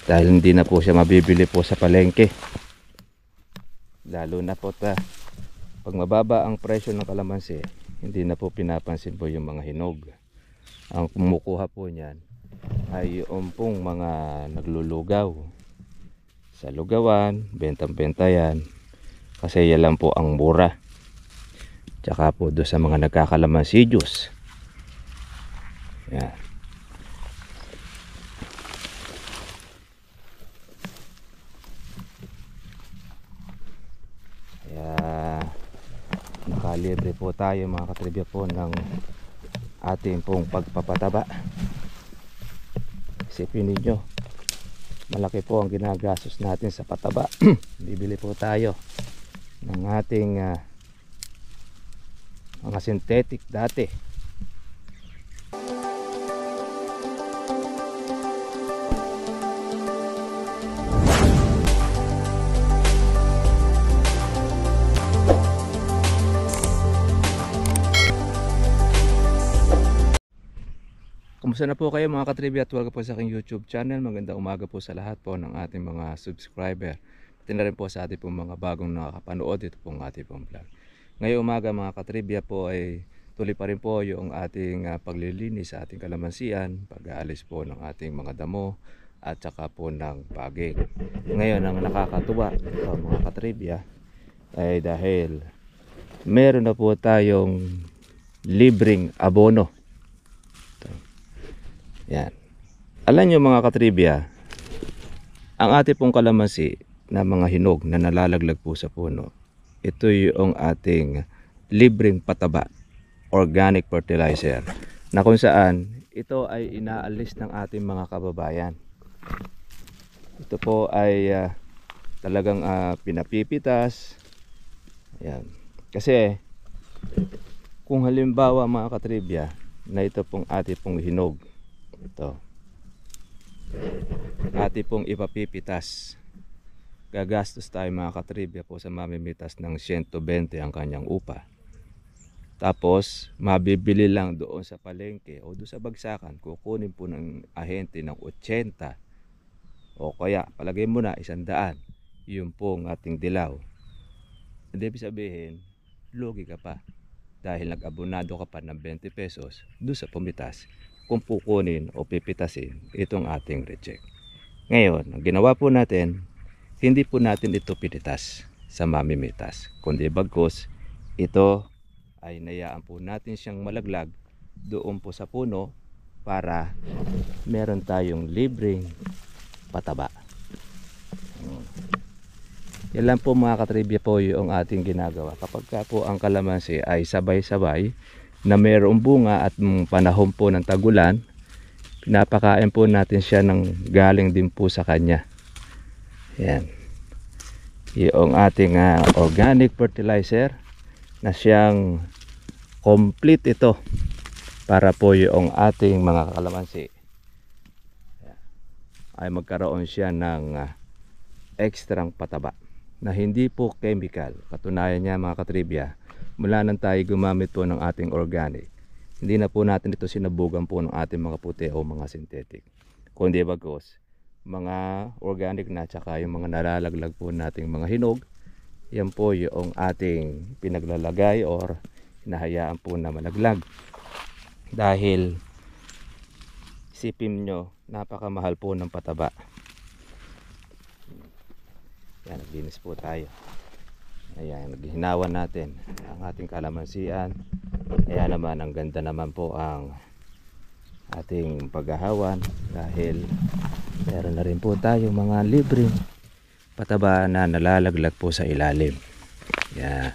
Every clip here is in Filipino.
dahil hindi na po siya mabibili po sa palengke. Lalo na po pag mababa ang presyo ng kalamansi, hindi na po pinapansin po yung mga hinog. Ang kumukuha po niyan ay yung pong mga naglulugaw sa lugawan, bentang-benta yan kasi yan lang po ang mura. Tsaka po doon sa mga nagkakalamansi juice, yan. Nakalibre po tayo mga katribya po ng ating pong pagpapataba. Isipin ninyo, malaki po ang ginagastos natin sa pataba. Bibili po tayo ng ating mga synthetic dati. Kumusta na po kayo mga katribya at welcome po sa aking YouTube channel. Magandang umaga po sa lahat po ng ating mga subscriber. Pati na rin po sa ating pong mga bagong nakakapanood ito pong ating pong vlog. Ngayong umaga mga katribya po ay tuloy pa rin po yung ating paglilinis sa ating kalamansian, pag-aalis po ng ating mga damo at saka po ng baging. Ngayon ang nakakatuwa ito mga katribya ay dahil meron na po tayong libreng abono. Yan. Alam nyo mga katribya, ang ating pong kalamansi na mga hinog na nalalaglag po sa puno, ito yung ating libreng pataba, organic fertilizer, na kung saan ito ay inaalis ng ating mga kababayan. Ito po ay talagang pinapipitas. Yan. Kasi kung halimbawa mga katribya na ito pong ating pong hinog, ito ating pong ipapipitas, gagastos tayo mga katribya po sa mamimitas ng 120 ang kanyang upa. Tapos mabibili lang doon sa palengke o doon sa bagsakan, kukunin po ng ahente ng 80 o kaya palagay mo na 100, yun po ang ating dilaw. Hindi ibig sabihin lugi ka pa dahil nag-abonado ka pa ng 20 pesos doon sa pumitas kung pukunin o pipitasin itong ating reject. Ngayon, ang ginawa po natin, hindi po natin ito pinitas sa mamimitas, kundi bagkus ito ay nayaan po natin siyang malaglag doon po sa puno para meron tayong libreng pataba. Yan lang po mga katribya po yung ating ginagawa kapag ka po ang kalamansi ay sabay-sabay na mayroong bunga at panahon po ng tagulan, pinapakain po natin siya ng galing din po sa kanya. Yan. Yung ating organic fertilizer na siyang complete ito para po yung ating mga kalamansi ay magkaroon siya ng ekstrang pataba na hindi po chemical. Katunayan niya mga katribya, mula nang tayo gumamit po ng ating organic, hindi na po natin ito sinabugan po ng ating mga puti o mga synthetic, kundi bagos mga organic na, tsaka yung mga nalalaglag po nating mga hinog, yan po yung ating pinaglalagay or hinahayaan po na malaglag. Dahil isipin nyo, napakamahal po ng pataba. Yan, naglinis po tayo. Ayan, naghihinawan natin ang ating kalamansian. Ayan naman, ang ganda naman po ang ating paghahawan dahil meron na rin po tayong mga libreng pataba na nalalaglag po sa ilalim. Ayan.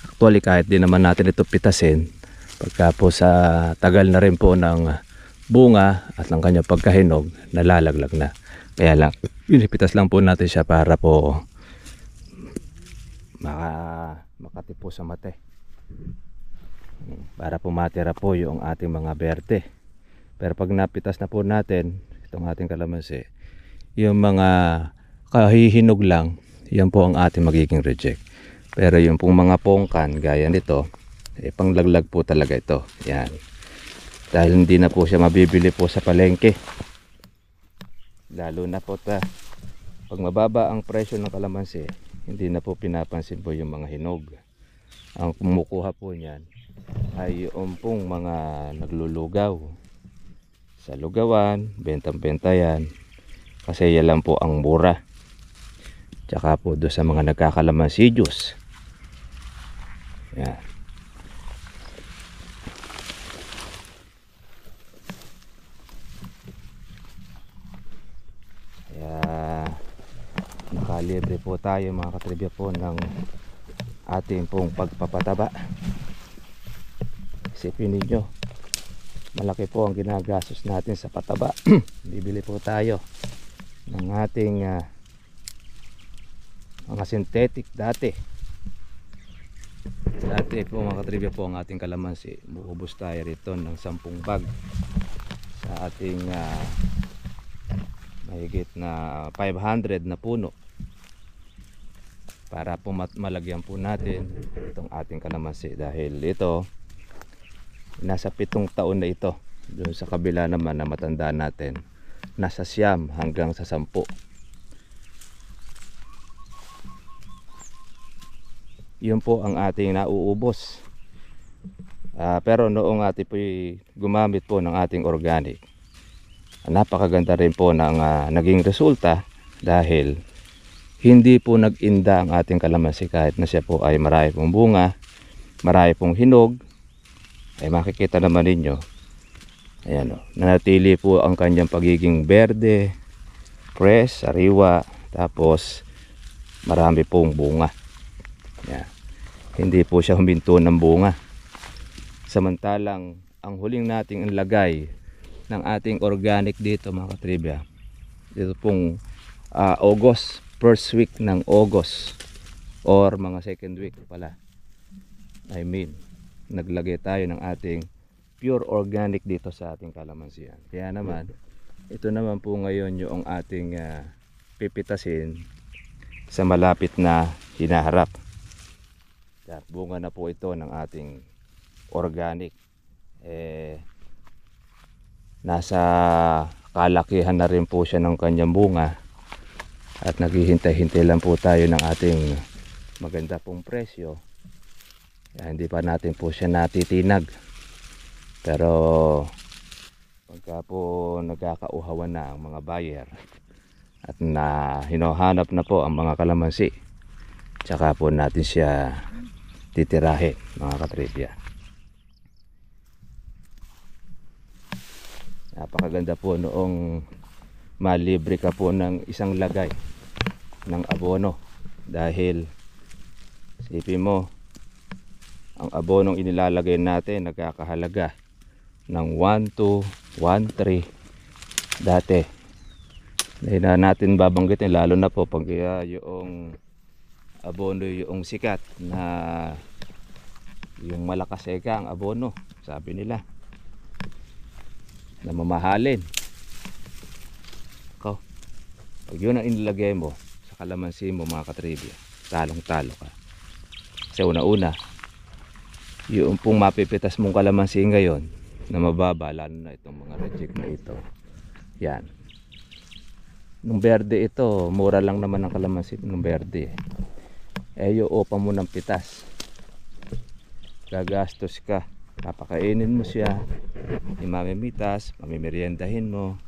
Actually, kahit din naman natin ito pitasin, pagka po sa tagal na rin po ng bunga at ng kanyang pagkahinog, nalalaglag na. Kaya lang, pinipitas lang po natin siya para po makatipo sa mate, para po matira po yung ating mga berde. Pero pag napitas na po natin itong ating kalamansi, yung mga kahihinog lang, yan po ang ating magiging reject. Pero yung pong mga pongkan gaya nito, panglaglag po talaga ito. Yan, dahil hindi na po siya mabibili po sa palengke. Lalo na po pag mababa ang presyo ng kalamansi, hindi na po pinapansin po yung mga hinog. Ang kumukuha po niyan ay yung pong mga naglulugaw sa lugawan, bentang-benta yan kasi yan lang po ang mura. Tsaka po doon sa mga nagkakalamansi juice, yan. Kaya nakalibre po tayo mga katribya po ng ating pong pagpapataba. Isipin ninyo, malaki po ang ginagastos natin sa pataba. Bibili po tayo ng ating mga synthetic dati po mga katribya po. Ang ating kalamansi, buubos tayo rito ng 10 bag sa ating mahigit na 500 na puno para po malagyan po natin itong ating kalamansi, dahil ito nasa 7 taon na ito. Doon sa kabila naman na matanda natin, nasa 9 hanggang sa 10. Yun po ang ating nauubos. Pero noong ating po gumamit po ng ating organic, napakaganda rin po ng naging resulta, dahil hindi po nag-inda ang ating kalamansi kahit na siya po ay marami pong bunga, marami pong hinog. Ay makikita naman ninyo, ayan o, nanatili po ang kanyang pagiging berde, fresh, sariwa, tapos marami pong bunga. Ayan. Hindi po siya huminto ng bunga. Samantalang ang huling nating inlagay ng ating organic dito mga katribya, dito pong August, first week ng August or mga second week pala, I mean, naglagay tayo ng ating pure organic dito sa ating kalamansian. Kaya naman, ito naman po ngayon yung ating pipitasin sa malapit na hinaharap. At bunga na po ito ng ating organic. Nasa kalakihan na rin po siya ng kanyang bunga, at naghihintay-hintay lang po tayo ng ating maganda pong presyo. Hindi pa natin po siya natitinag, pero pagka po nagkakauhawan na ang mga buyer at na hinohanap na po ang mga kalamansi, tsaka po natin siya titirahin mga katribya. Napakaganda po noong malibre ka po ng isang lagay ng abono, dahil isipin mo, ang abonong inilalagay natin nagkakahalaga ng 1.2, 1.3 dati. Hindi na natin babanggitin, lalo na po pag yung abono yung sikat na yung malakas eka ang abono, sabi nila na mamahalin. Pag yun ang inilagay mo sa kalamansi mo mga katribya, talong talo ka. Kasi una-una, yung pong mapipitas mong kalamansi ngayon na mababa, lalo na itong mga reject na ito, yan, nung berde ito, mura lang naman ang kalamansi nung berde. Yung upa mo ng pitas, gagastos ka, napakainin mo siya, imamimitas, mamimeriendahin mo,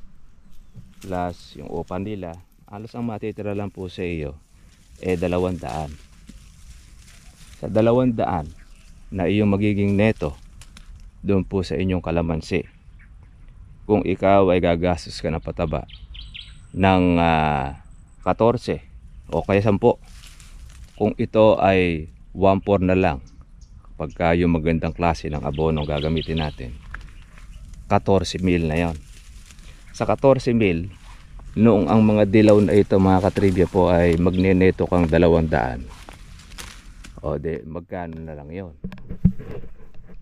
plus yung upa nila, halos ang matitira lang po sa iyo 200. Sa 200 na iyong magiging neto doon po sa inyong kalamansi, kung ikaw ay gagastos ka ng pataba ng 14 o kaya 10, kung ito ay 1.4 na lang, pagka yung magandang klase ng abono gagamitin natin, 14,000 na yon. Sa 14,000, noong ang mga dilaw na ito mga katribya po ay magneneto kang 200, o de magkano na lang yon?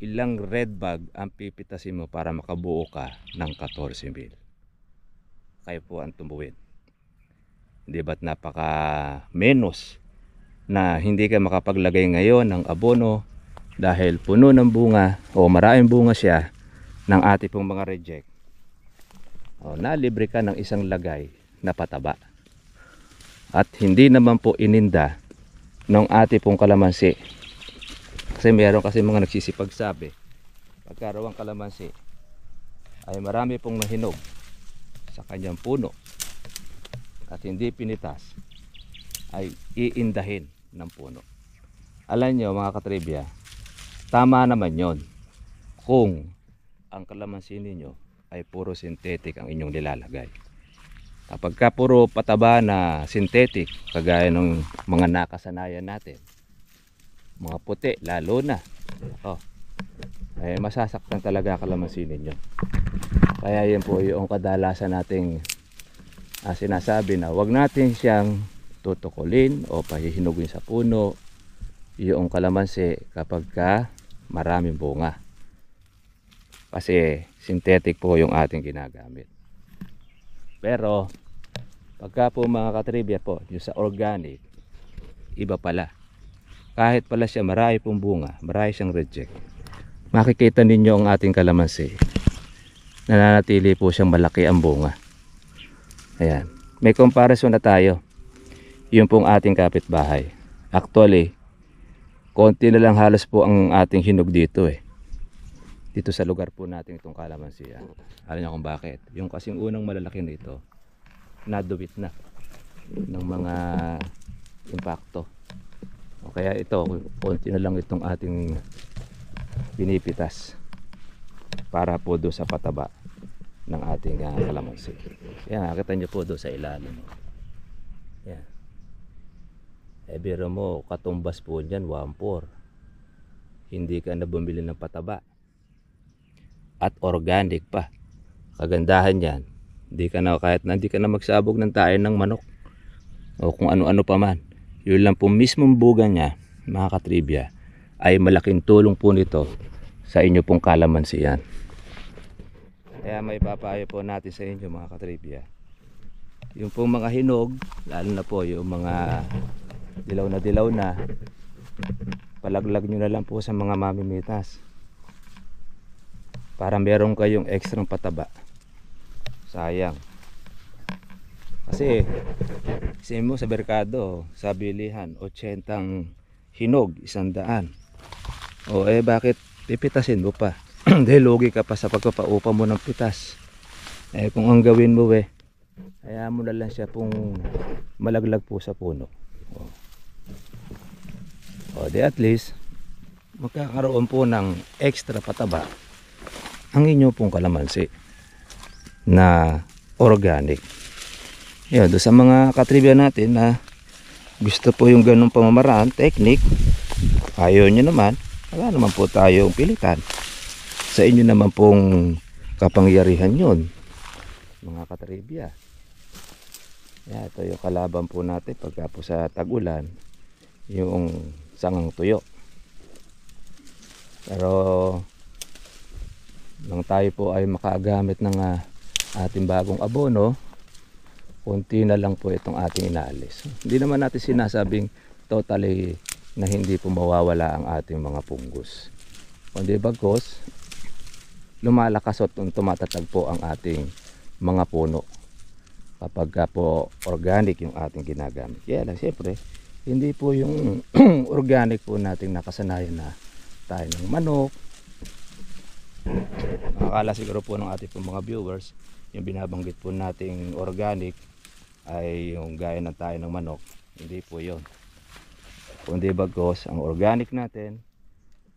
Ilang red bag ang pipitasin mo para makabuo ka ng 14,000? Kayo po ang tumuwid. Di ba't napaka menos na hindi ka makapaglagay ngayon ng abono dahil puno ng bunga o maraming bunga siya ng ating pong mga reject. Nalibre ka ng isang lagay na pataba. At hindi naman po ininda ng ate pong kalamansi. Kasi meron kasi mga nagsisipagsabi, pagka raw ang kalamansi ay marami pong nahinog sa kanyang puno at hindi pinitas, ay iindahin ng puno. Alam nyo mga katribya, tama naman yon kung ang kalamansi ninyo ay puro synthetic ang inyong nilalagay. Kapag ka puro pataba na synthetic, kagaya ng mga nakasanayan natin, mga puti lalo na, ay masasaktan talaga kalamansi ninyo. Kaya yan po yung kadalasan nating sinasabi na wag natin siyang tutukulin o pahihinugin sa puno yung kalamansi kapag ka maraming bunga, kasi synthetic po yung ating ginagamit. Pero pagka po mga katribya po, yung sa organic, iba pala. Kahit pala siya marami pong bunga, marami siyang reject, makikita ninyo ang ating kalamansi, nananatili po siyang malaki ang bunga. Ayan, may comparison na tayo. Yung pong ating kapitbahay, actually konti na lang halos po ang ating hinog dito dito sa lugar po natin itong kalamansi. Alam niyo kung bakit? Yung kasing unang malalaki nito naduwit na ng mga impacto, o kaya ito konti na lang itong ating pinipitas para po do sa pataba ng ating kalamansi. Yan, nakita nyo po do sa ilalim. Yan. Biro mo, katumbas po dyan 1/4. Hindi ka na bumili ng pataba at organic pa. Kagandahan yan, hindi ka na, kahit na hindi ka na magsabog ng tayo ng manok o kung ano-ano pa man, yun lang po mismong buga niya mga katribya, ay malaking tulong po nito sa inyo pong kalamansi yan. Kaya may papayo po natin sa inyo mga katribya, yung pong mga hinog, lalo na po yung mga dilaw na, palaglag nyo na lang po sa mga mamimitas para meron kayong ekstrang pataba. Sayang kasi mo sa merkado, sa bilihan 80 hinog 100, bakit pipitasin mo pa? Dahil lugi ka pa sa pagpapaupa mo ng pitas. Kung ang gawin mo kaya mo na lang siya pong malaglag po sa puno. Di at least magkakaroon po ng extra pataba ang inyo pong kalamansi na organic. Doon sa mga katribya natin na gusto po yung ganung pamamaraan, technique, ayaw nyo naman, wala naman po tayong pilitan. Sa inyo naman pong kapangyarihan yun mga katribya. Ito yung kalaban po natin pagka po sa tag-ulan, yung sangang tuyo. Pero nang tayo po ay makagamit ng ating bagong abono, konti na lang po itong ating inaalis. Hindi naman natin sinasabing totally na hindi po mawawala ang ating mga punggos, kundi bagos lumalakas at tumatatag po ang ating mga puno kapag po organic yung ating ginagamit. Kaya lang siyempre hindi po yung organic po nating nakasanayan na tayo ng manok. Akala siguro po ng ating po mga viewers, yung binabanggit po nating organic ay yung gaya ng tayo ng manok. Hindi po yun, kundi bagos ang organic natin,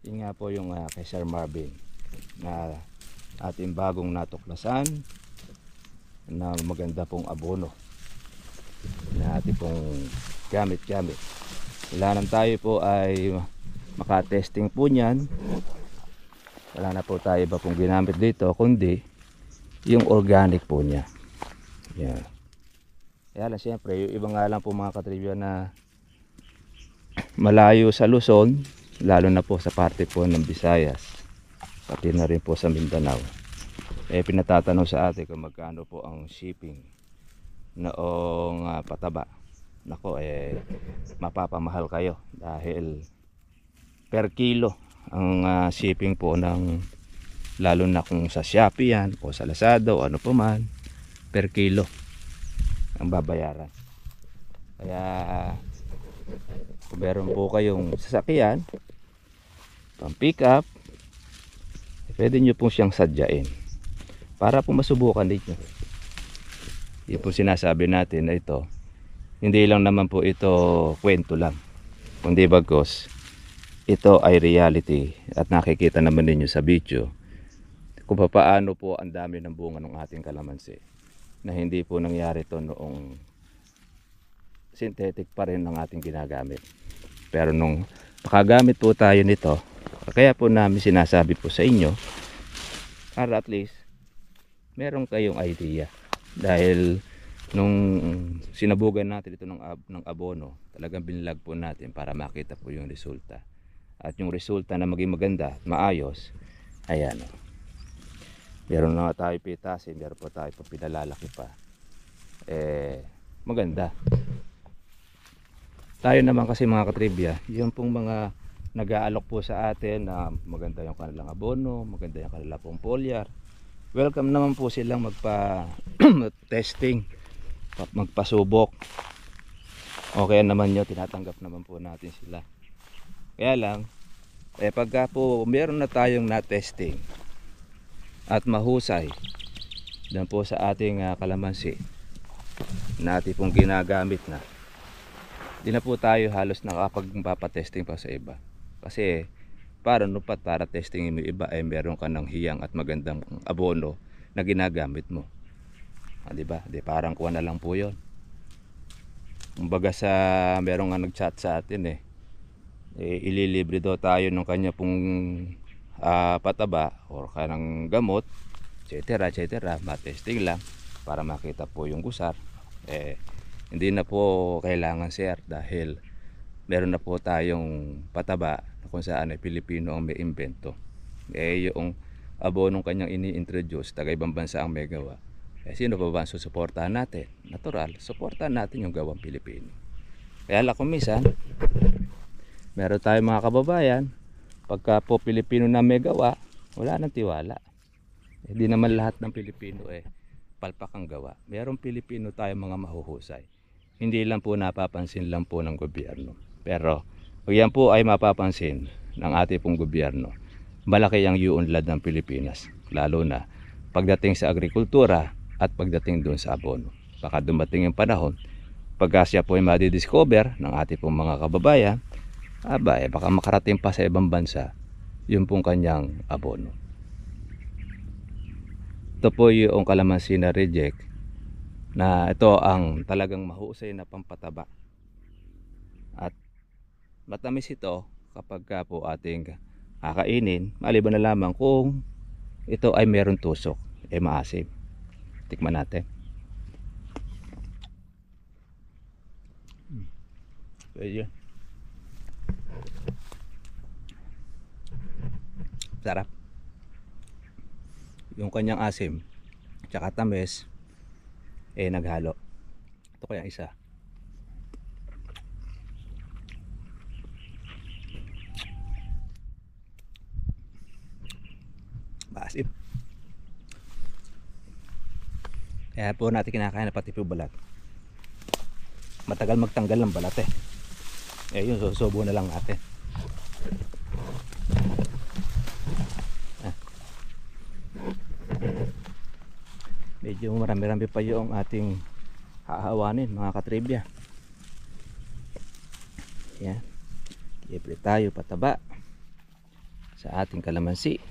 yun nga po yung kay Sir Marvin na ating bagong natuklasan na maganda pong abono na ating pong gamit. Wala nang tayo po ay makatesting po niyan, wala na po tayo iba pong ginamit dito kundi yung organic po niya. Kaya lang siyempre yung iba nga lang po mga katribya na malayo sa Luzon, lalo na po sa parte po ng Visayas, pati na rin po sa Mindanao, pinatatanong sa atin kung magkano po ang shipping noong pataba. Nako, mapapamahal kayo dahil per kilo ang shipping po ng, lalo na kung sa Shopee yan o sa Lazada o ano pa man, per kilo ang babayaran. Kaya kung meron po kayong sasakyan pang pick up, pwede nyo po siyang sadyain para po masubukan ninyo. Yun po sinasabi natin na ito, hindi lang naman po ito kwento lang, kundi bagos ito ay reality. At nakikita naman ninyo sa video kung paano po ang dami ng bunga ng ating kalamansi, na hindi po nangyari to noong synthetic pa rin ng ating ginagamit. Pero nung nakagamit po tayo nito, kaya po namin sinasabi po sa inyo para at least meron kayong idea. Dahil nung sinabugan natin ito ng abono, talagang binilag po natin para makita po yung resulta. At yung resulta na maging maganda, maayos, ayan o. Meron na tayo pitasin, meron po tayo pa pinalalaki pa. Maganda. Tayo naman kasi mga katribya, yung pong mga nag-aalok po sa atin na maganda yung kanilang abono, maganda yung kanilang pong foliar, welcome naman po silang magpa-testing, magpasubok. Okay naman nyo, tinatanggap naman po natin sila. Kaya lang, pagka po meron na tayong na-testing at mahusay dan po sa ating kalamansi na ating pong ginagamit na, di na po tayo halos nakapagpapatesting pa sa iba. Kasi para testing mo iba ay meron ka ng hiyang at magandang abono na ginagamit mo. Diba? Di parang kuha na lang po yun. Kumbaga meron nga nag-chat sa atin ililibre daw tayo ng kanya pong pataba or kanang gamot, etc. etc. Matesting lang para makita po yung gusar. Hindi na po kailangan, sir, dahil meron na po tayong pataba kung saan ay Pilipino ang may imbento. Yung abonong kanyang ini-introduce, taga ibang bansa ang may gawa. Sino pa ba ang susuportahan natin? Natural, suportahan natin yung gawang Pilipino. Kaya lang kung minsan, meron tayong mga kababayan, pagka po Pilipino na may gawa, wala nang tiwala. Hindi naman lahat ng Pilipino palpak ang gawa. Merong Pilipino tayong mga mahuhusay. Hindi lang po napapansin lang po ng gobyerno. Pero pag yan po ay mapapansin ng ating pong gobyerno, malaki ang iunlad ng Pilipinas, lalo na pagdating sa agrikultura at pagdating doon sa abono. Baka dumating yung panahon, pagka siya po ay madidiscover ng ating pong mga kababayan, baka makarating pa sa ibang bansa yung pong kanyang abono. Ito po yung kalamansi na reject, na ito ang talagang mahusay na pampataba. At matamis ito kapag po ating kakainin, maliban na lamang kung ito ay meron tusok, maasim. Tikman natin. Pwede. Sarap. Yung kanyang asim tsaka tamis naghalo. Ito kaya isa. Maasim. Kaya po natin kinakain na pati po balat. Matagal magtanggal ng balat yun, susubo na lang natin. Medyo marami-rami pa yung ating hahawanin, mga katribya. Yan. Libre tayo pataba sa ating kalamansi.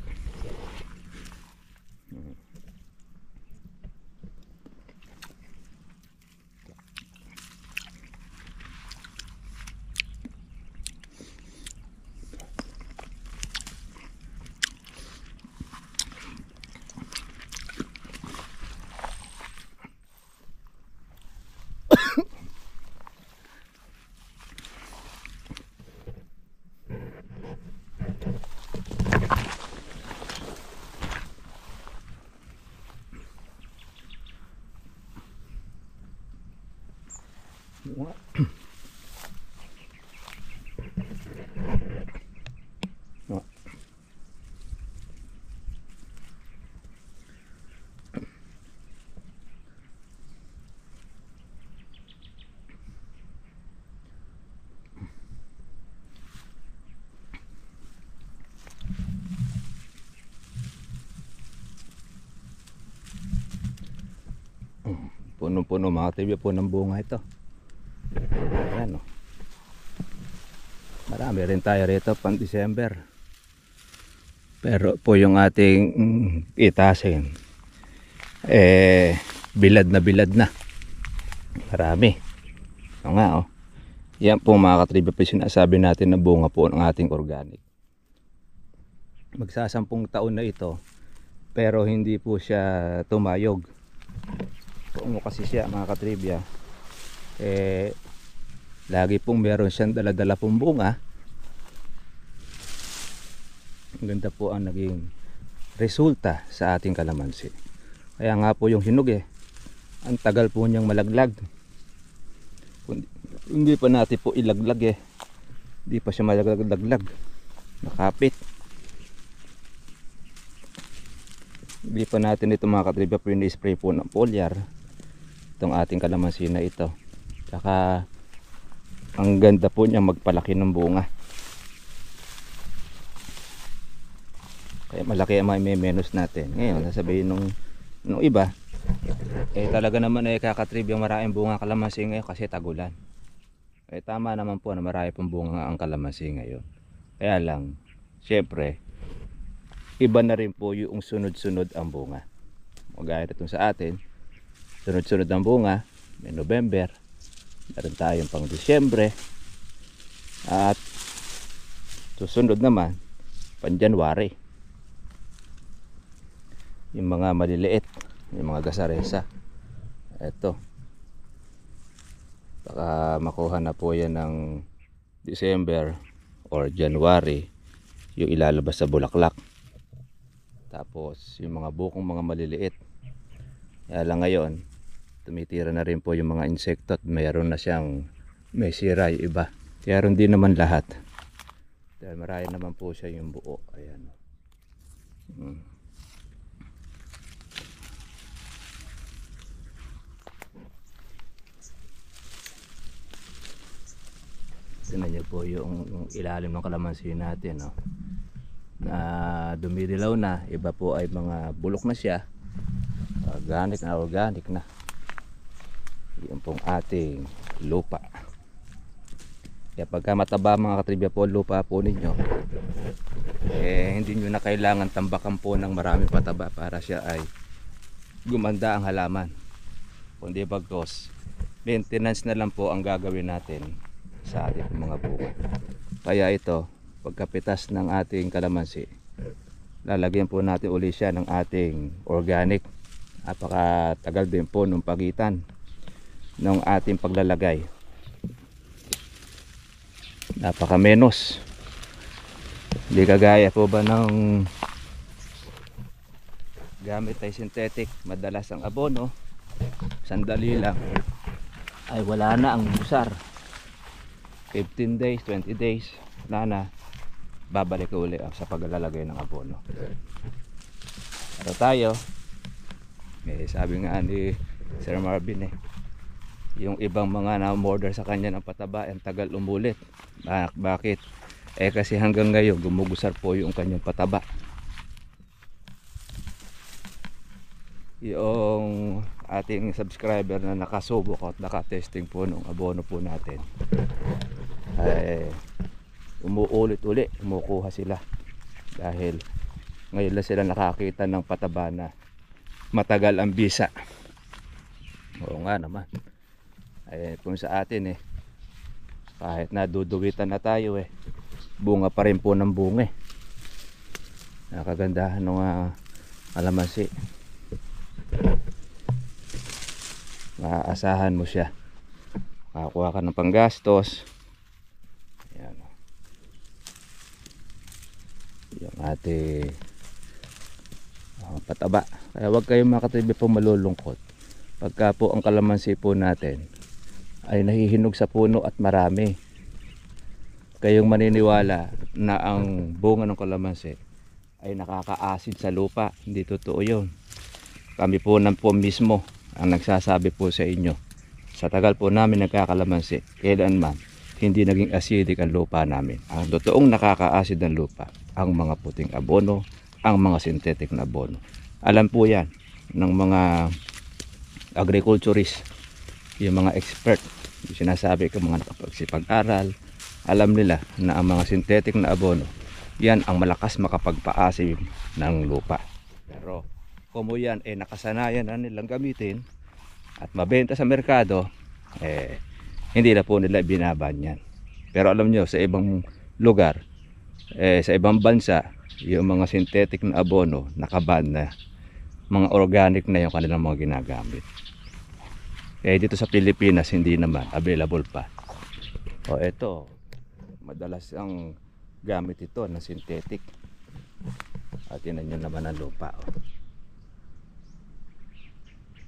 punong-puno mga trivia po ng bunga ito. Ayan, oh. Marami rin tayo rito pang December. Pero po yung ating itasin, bilad na. Marami. O nga, oh. Yan po mga katribya po sinasabi natin na bunga po ng ating organic. Magsasampung taon na ito, pero hindi po siya tumayog. Kung kasi siya mga katribya, lagi pong meron siyang dala-dala pong bunga. Ang ganda po ang naging resulta sa ating kalamansi. Kaya nga po yung hinog ang tagal po niyang malaglag. Hindi pa natin po ilaglag hindi pa siya malaglag, nakapit. Hindi pa natin ito mga katribya po yung spray po ng foliar itong ating kalamansi na ito. Saka ang ganda po niya magpalaki ng bunga. Kaya malaki ang may menos natin. Ngayon sasabihin nung iba, talaga naman kakatribya maraming bunga kalamansi ngayon kasi tagulan. Tama naman po na marami pong bunga ang kalamansi ngayon. Kaya lang, syempre, iba na rin po yung sunod-sunod ang bunga. Magaya itong sa atin, sunod-sunod ang bunga, may November, meron tayong pang Disyembre, at susunod naman, pang January. Yung mga maliliit, yung mga gasaresa. Ito. Baka makuha na po yan ng December or January yung ilalabas sa bulaklak. Tapos yung mga bukong mga maliliit, kaya lang ngayon tumitira na rin po yung mga insekto at mayroon na siyang may sira yung iba. Kaya rin din naman lahat dahil marami naman po siya yung buo. Ayan. Tignan niyo po yung ilalim ng kalamansi natin, no? Na dumidilaw na, iba po ay mga bulok na siya, organic na. Yan pong ating lupa. Kaya pagka mataba mga katribya po lupa po ninyo, hindi nyo na kailangan tambakan po ng maraming pataba para siya ay gumanda ang halaman, kundi bagos maintenance na lang po ang gagawin natin sa ating mga bunga. Kaya ito, pagkapitas ng ating kalamansi, lalagyan po natin uli siya ng ating organic. Napakatagal din po nung pagitan ng ating paglalagay, napaka menos. Hindi kagaya po ba ng gamit ay synthetic, madalas ang abono sandali lang ay wala na ang busar. 15 days, 20 days, wala na, babalik uli sa paglalagay ng abono. Pero tayo, sabi nga ni Sir Marvin, yung ibang mga na-order sa kanya ng pataba, ang tagal umulit. Bakit? Kasi hanggang ngayon gumugusar po yung kanyang pataba. Yung ating subscriber na nakasubok at nakatesting po ng abono po natin, ay umuulit-uli, kumukuha sila dahil ngayon lang sila nakakita ng pataba na matagal ang bisa. Oo nga naman, kung sa atin kahit naduduwitan na tayo bunga pa rin po ng bunga nakagandahan ng kalamansi. Maaasahan mo siya, makakuha ka ng panggastos. Ayan, yung ating pataba. Kaya huwag kayong mga katribya po malulungkot pagka po ang kalamansi po natin ay nahihinog sa puno at marami. Kayong maniniwala na ang bunga ng kalamansi ay nakaka-acid sa lupa. Hindi totoo yun. Kami po mismo ang nagsasabi po sa inyo, sa tagal po namin nagkakalamansi, kailanman hindi naging acidic ang lupa namin. Ang totoong nakaka-acid ng lupa, ang mga puting abono, ang mga synthetic na abono. Alam po yan ng mga agriculturist, yung mga expert, yung sinasabi ko mga nakapagsipag-aral, alam nila na ang mga synthetic na abono, yan ang malakas makapagpaasim ng lupa. Pero kung yan nakasanayan na nilang gamitin at mabenta sa merkado, hindi na po nila binaban yan. Pero alam nyo, sa ibang lugar, sa ibang bansa, yung mga synthetic na abono nakaban na, mga organic na yung kanilang mga ginagamit. Dito sa Pilipinas hindi naman available pa. Ito, madalas ang gamit ito na synthetic. At tinan nyo naman ang lupa.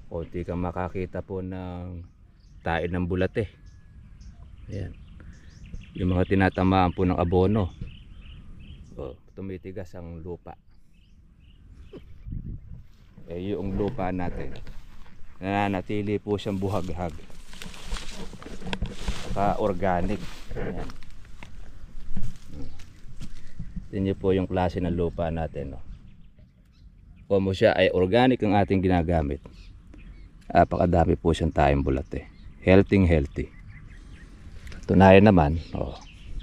Konti kang makakita po ng tae ng bulate. Ayan. Yung mga tinatamaan po ng abono, tumitigas ang lupa. Yung lupa natin, nananatili po siyang buhaghag, saka organic. Ayan. Tingnan niyo po yung klase ng lupa natin, no? Kung siya ay organic ang ating ginagamit, napakadami po siyang tayong bulate. Healthy. Tunayan naman,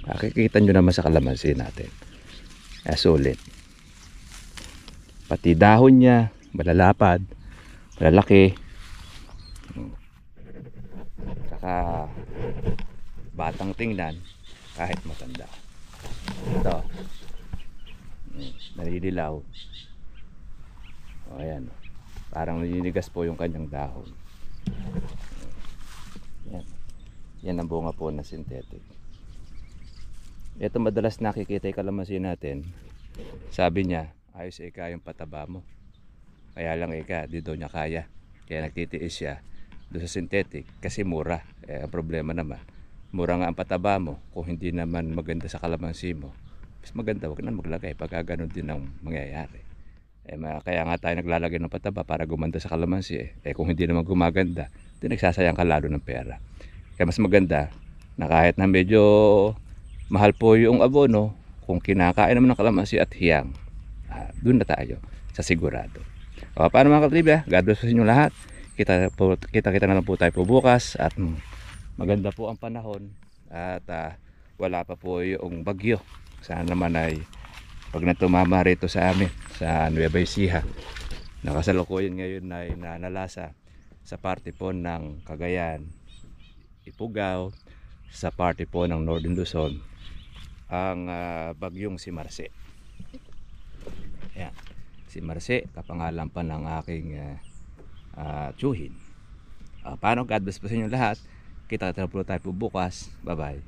makikita nyo naman sa kalamansi natin. Sulit. Pati dahon niya, malalapad, malalaki. Saka batang tingnan kahit matanda. Ito, nalililaw. Ayan, parang naninigas po yung kanyang dahon. Yan ang bunga po na synthetic. Ito madalas nakikita yung kalamansi natin. Sabi niya, ayos yung pataba mo. Kaya lang di daw niya kaya. Kaya nagtitiis siya doon sa synthetic kasi mura. Ang problema naman, mura nga ang pataba mo, kung hindi naman maganda sa kalamansi mo, mas maganda wag na maglagay pagka ganun din ang mangyayari. Kaya nga tayo naglalagay ng pataba para gumanda sa kalamansi. Kung hindi naman gumaganda, di nagsasayang ka lalo ng pera. Kaya mas maganda na kahit na medyo mahal po yung abono, kung kinakain naman ng kalamansi at hiyang, doon na tayo sa sigurado. Paano mga katribya? God bless sa inyo lahat. Kita na lang po tayo po bukas at maganda po ang panahon at wala pa po yung bagyo. Sana naman ay pag natumama rito sa amin sa Nueva Ecija, nakasalukuyan ngayon ay nanalasa sa parte po ng Cagayan, Ifugao, sa parte po ng Northern Luzon ang bagyong si Marce. Ayan, si Marce, kapangalan pa ng aking tiyuhin. Paano? God bless po sa inyo lahat. Kita po tayo po bukas. Bye bye.